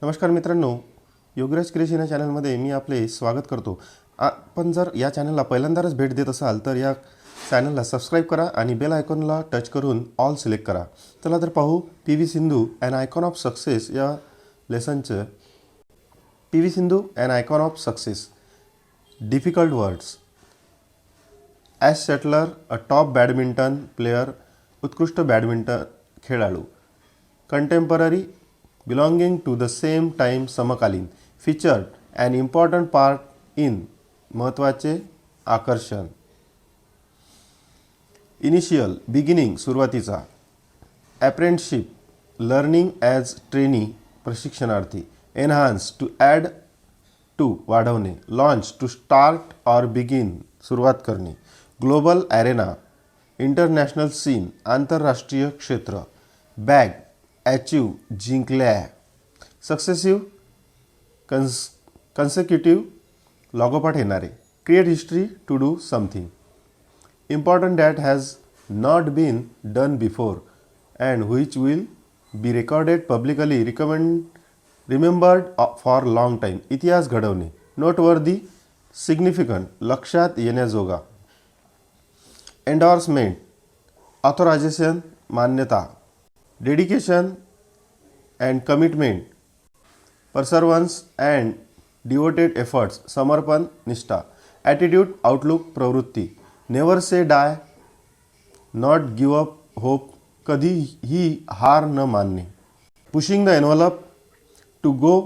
नमस्कार मित्रांनो, योगीराज क्रिएशन या चॅनलमध्ये मी आपले स्वागत करतो. आपण जर या चॅनलला पहिल्यांदाच भेट देत असाल तर या चॅनलला सबस्क्राईब करा आणि बेल आयकॉनला टच करून ऑल सिलेक्ट करा. चला तर पाहू P.V. Sindhu an icon of success या लेसनचं. P.V. Sindhu an icon of success. Difficult words. Ace shuttler a top badminton player, उत्कृष्ट बॅडमिंटन खेळाडू. Contemporary, belonging to the same time, समकालीन. featured, an important part in, महत्त्वाचे आकर्षण. इनिशियल, बिगिनिंग, सुरुवातीचा. apprenticeship, learning as trainee, प्रशिक्षणार्थी. enhance, to add to, वाढवणे. launch, to start or begin, सुरुवात करणे. ग्लोबल ॲरेना, इंटरनॅशनल सीन, आंतरराष्ट्रीय क्षेत्र. बॅग, अचीव, जिंकल्या. सक्सेसिव्ह, कन्सेक्युटिव्ह, लागोपाठ येणारे. Create history, to do something. Important that has not been done before and which will be recorded publicly remembered for long time, इतिहास घडवणे. Noteworthy, significant, लक्षात येण्याजोगा. Endorsement, authorization, मान्यता. Dedication and commitment, perseverance and devoted efforts, समर्पण, निष्ठा. Attitude, outlook, प्रवृत्ती. Never say die, not give up hope, कधीही हार न मानणे. Pushing the envelope, to go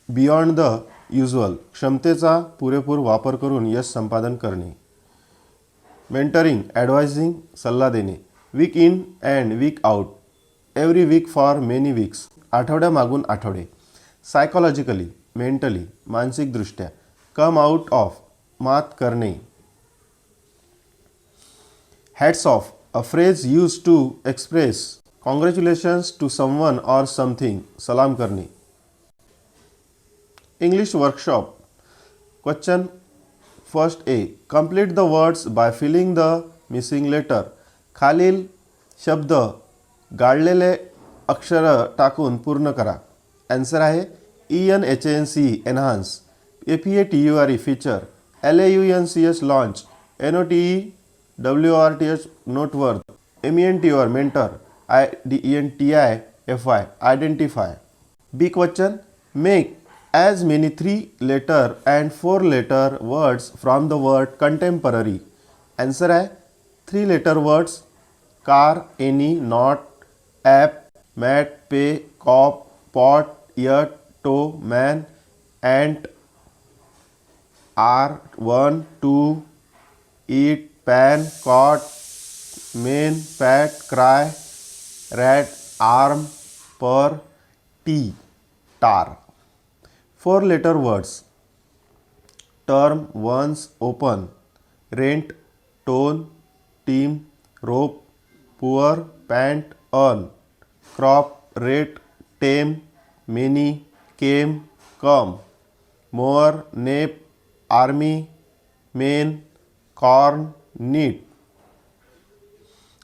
beyond the usual, क्षमतेचा पुरेपूर वापर करून यश संपादन करणे. मेंटरिंग, ॲडवायझिंग, सल्ला देणे. Week in and week out, every week for many weeks, आठवड्यामागून आठवडे. सायकोलॉजिकली, मेंटली, मानसिकदृष्ट्या. कम आउट ऑफ, मात करणे. Hats off, a phrase use to express congratulations to someone or something, सलाम करणे. English workshop. Question first A, complete the words by filling the missing letter. खालील शब्द गाळलेले अक्षर टाकून पूर्ण करा. आन्सर आहे ENHANCE, enhance. FEATURE, feature. LAUNCH, launch. NOTEWORTH, noteworth. MENTOR, mentor. IDENTIFY, identify. B question, make as many 3-letter and 4-letter words from the word contemporary. Answer आहे 3-letter words. car, any, not, app, mat, pay, cop, pot, yet, toe, man, ant, are, 1, 2, eat, pan, cot, main, pat, cry, rat, arm, per, tea, tar. 4-letter words. term, once, open, rent, tone, team, rope, poor, pant, earn, crop, rate, tame, many, came, come, mower, nape, army, main, corn, neat.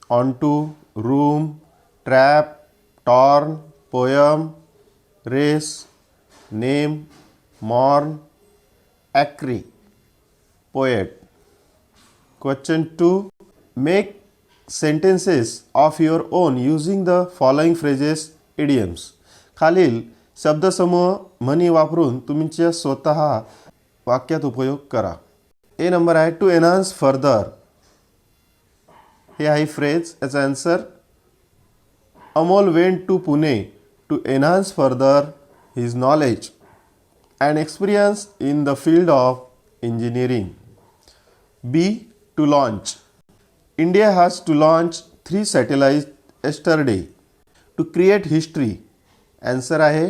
onto, room, trap, torn, poem, race, name, mourn, acre, poet. Question 2, make sentences of your own using the following phrases, idioms. खालील शब्दसमूह, म्हणी वापरून तुमच्या स्वतः वाक्यात उपयोग करा. A number आहे to enhance further. हे आहे फ्रेज. याचा answer, Amol went to Pune to enhance further his knowledge and experience in the field of engineering. B, to launch. India has to launch 3 satellites yesterday to create history. Answer आहे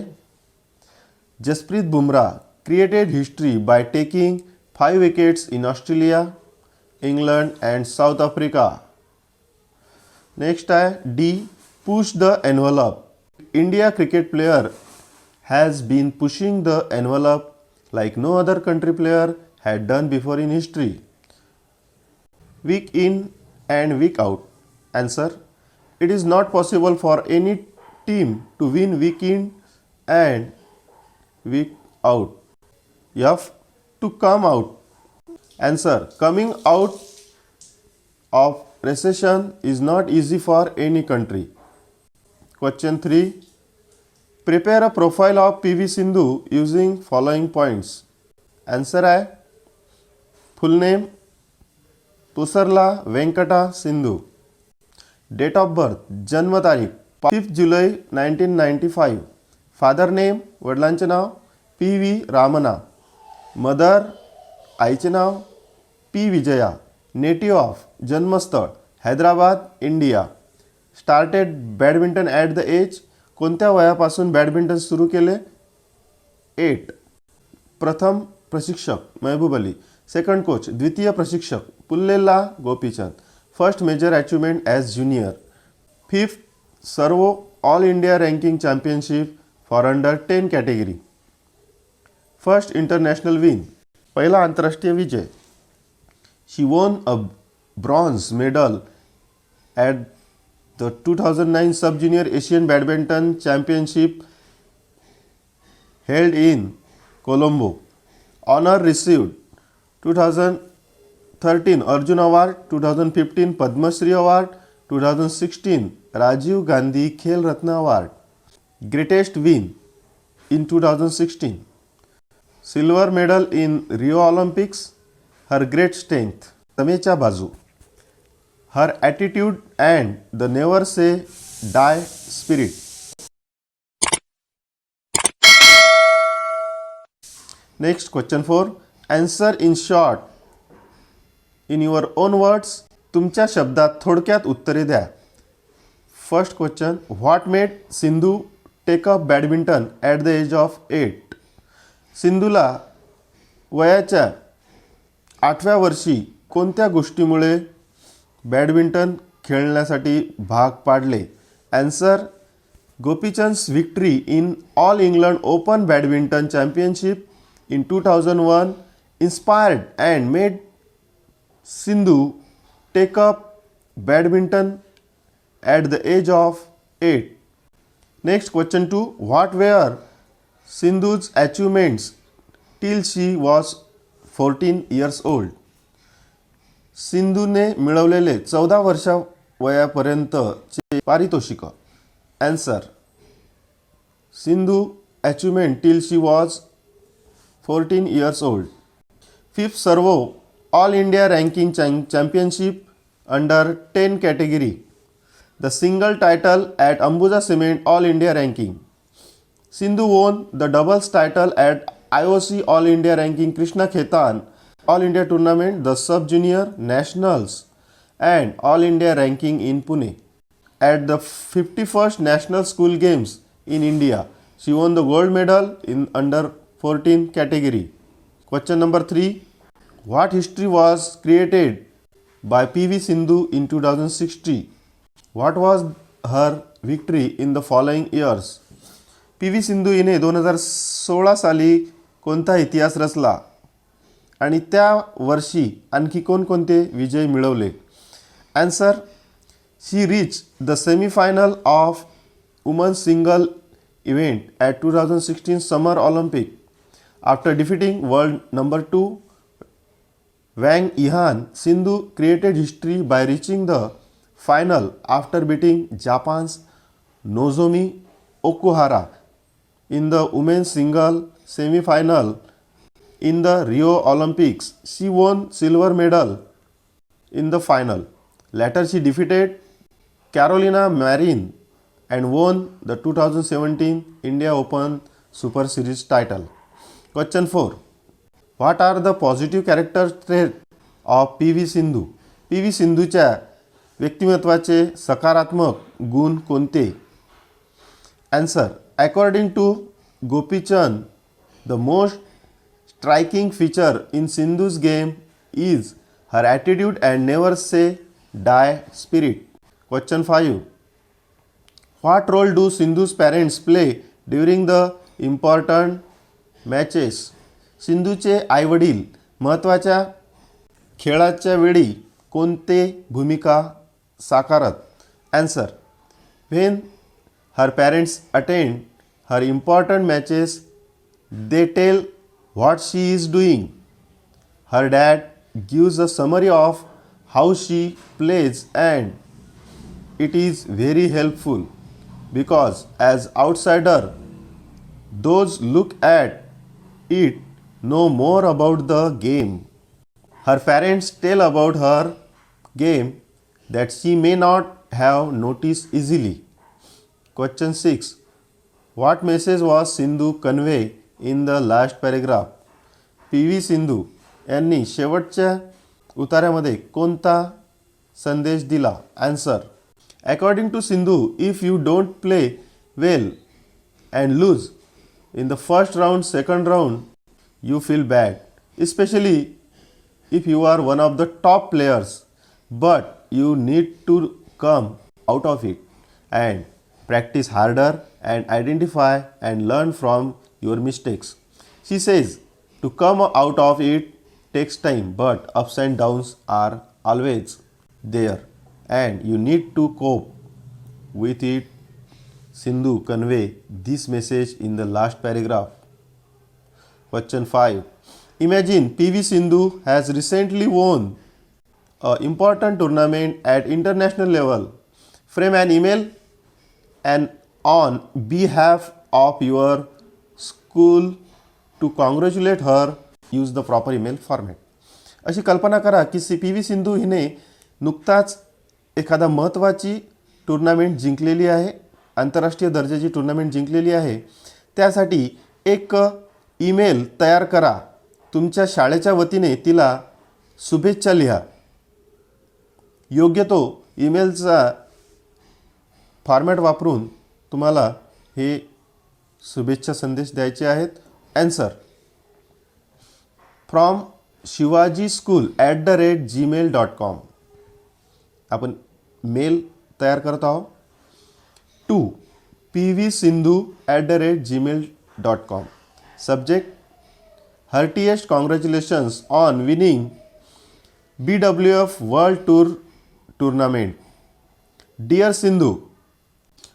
Jasprit Bumrah created history by taking 5 wickets in Australia, England and South Africa. Next आहे D, push the envelope. India cricket player has been pushing the envelope like no other country player had done before in history. Week in and week out. Answer, it is not possible for any team to win week in and week out. F. To come out. Answer. Coming out of recession is not easy for any country. Question 3. Prepare a profile of P.V. Sindhu using following points. Answer है full name तुसरला Venkata Sindhu. Date of birth जन्म तारीख 5 जुलै 1995. Father name वडिलांचे नाव P.V. Ramana. Mother आईचे नाव P. Vijaya. नेटिव्ह of जन्मस्थळ Hyderabad India. Started badminton at the age कोणत्या वयापासून बॅडमिंटन सुरू केले 8. प्रथम प्रशिक्षक महबूब अली. सेकंड कोच द्वितीय प्रशिक्षक Pullela Gopichand. First major achievement as junior. 5th सर्व all India ranking championship for under 10 category. First international win पहिला आंतरराष्ट्रीय विजय. She won a bronze medal at the 2009 Sub Junior Asian Badminton Championship held in Colombo. Honor received 2013 Arjun Award, 2015 Padma Shri Award, 2016 Rajiv Gandhi Khel Ratna Award. Greatest win in 2016. Silver medal in Rio Olympics. Her great strength. तमेच्या बाजू. Her attitude and the never say die spirit. Next question 4. Answer in short in your own words. तुमच्या शब्दात थोडक्यात उत्तरे द्या. First question. What made Sindhu take up badminton at the age of 8? सिंधूला वयाच्या 8व्या वर्षी कोणत्या गोष्टीमुळे बॅडमिंटन खेळण्यासाठी भाग पाडले. आन्सर. Gopichand's victory in All England Open badminton championship in 2001 inspired and made Sindhu take up badminton at the age of 8. Next question 2. What were Sindhu's achievements till she was 14 years old? सिंधूने मिळवलेले 14 वर्षा वयापर्यंतचे पारितोषिक. Answer. Sindhu achievement till she was 14 years old. 5th सर्व all India ranking championship under 10 category. The single title at Ambuja cement all India ranking. Sindhu won the doubles title at IOC all India ranking Krishna Khaitan All India Tournament, the Sub Junior Nationals and All India Ranking in Pune. At the 51st National School Games in India, she won the gold medal in under 14 category. Question number 3. What history was created by P.V. Sindhu in 2016? What was her victory in the following years? P.V. Sindhu हिने 2016 साली कोणता इतिहास रचला आणि त्या वर्षी आणखी कोणकोणते विजय मिळवले. Answer. She reach the semifinal of women's single event at 2016 summer Olympic after defeating world number 2 Wang Yihan. Sindhu created history by reaching the final after beating Japan's Nozomi Okuhara in the women's single semifinal in the Rio Olympics. She won silver medal in the final. Later she defeated Carolina Marin and won the 2017 India Open Super Series title. Question 4. What are the positive character traits of P.V. Sindhu? P.V. सिंधूच्या व्यक्तिमत्वाचे सकारात्मक गुण कोणते? Answer. According to Gopichand, the most striking feature in Sindhu's game is her attitude and never say die spirit. Question 5. What role do Sindhu's parents play during the important matches? सिंधूचे आईवडील महत्त्वाच्या खेळाच्या वेळी कोणते भूमिका साकारत? Answer. When her parents attend her important matches, They tell what she is doing. Her dad gives a summary of how she plays, and it is very helpful because as outsider those look at it know more about the game. Her parents tell about her game that she may not have noticed easily. Question 6. What message was Sindhu convey in the last paragraph? P.V. Sindhu यांनी शेवटच्या उतार्यामध्ये कोणता संदेश दिला? Answer. According to Sindhu, if you don't play well and lose in the first round, second round, you feel bad, especially if you are one of the top players, but you need to come out of it and practice harder and identify and learn from your mistakes. She says to come out of it takes time, but ups and downs are always there and you need to cope with it. Sindhu convey this message in the last paragraph. Question 5. Imagine P.V. Sindhu has recently won an important tournament at international level. Frame an email and on behalf of your school to congratulate her. Use the proper email format. अशी कल्पना करा की P.V. Sindhu हिने नुकताच एखादा महत्त्वाची tournament जिंकलेली आहे, आंतरराष्ट्रीय दर्जाची टूर्नामेंट जिंकलेली आहे. त्यासाठी एक ईमेल तयार करा. तुमच्या शाळेच्या वतीने तिला शुभेच्छा लिहा. योग्य तो ईमेलचा फॉर्मॅट वापरून तुम्हाला हे शुभेच्छा संदेश द्यायचे आहेत. आन्सर. From shivajischool@gmail.com. आपण मेल तयार करत आहोत. To P.V.Sindhu@gmail.com. Subject: heartiest congratulations on winning BWF World Tour Tournament. Dear Sindhu,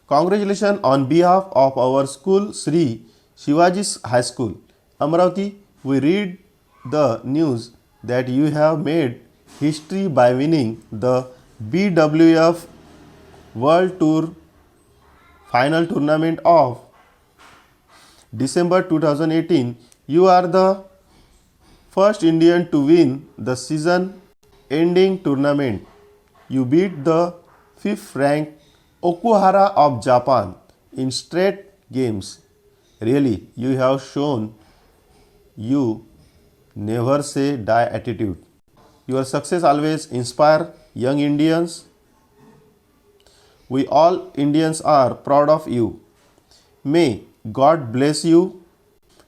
congratulations on behalf of our school Sri Shivaji High School, Amravati. We read the news that you have made history by winning the BWF World Tour Final Tournament of December 2018. You are the first Indian to win the season-ending tournament. You beat the 5th-ranked Okuhara of Japan in straight games. Really, you have shown you never say die attitude. Your success always inspire young Indians. We all Indians are proud of you. May God bless you.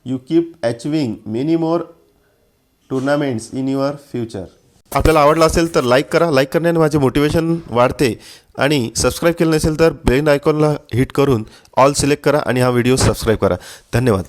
You keep achieving many more tournaments in your future. आपल्याला आवडला असेल तर like करा. Like करण्याने माझे motivation वाढते. आणि subscribe केलं नसेल तर बेल आयकॉनला हिट करून ऑल सिलेक्ट करा आणि हा व्हिडिओ सबस्क्राईब करा. धन्यवाद.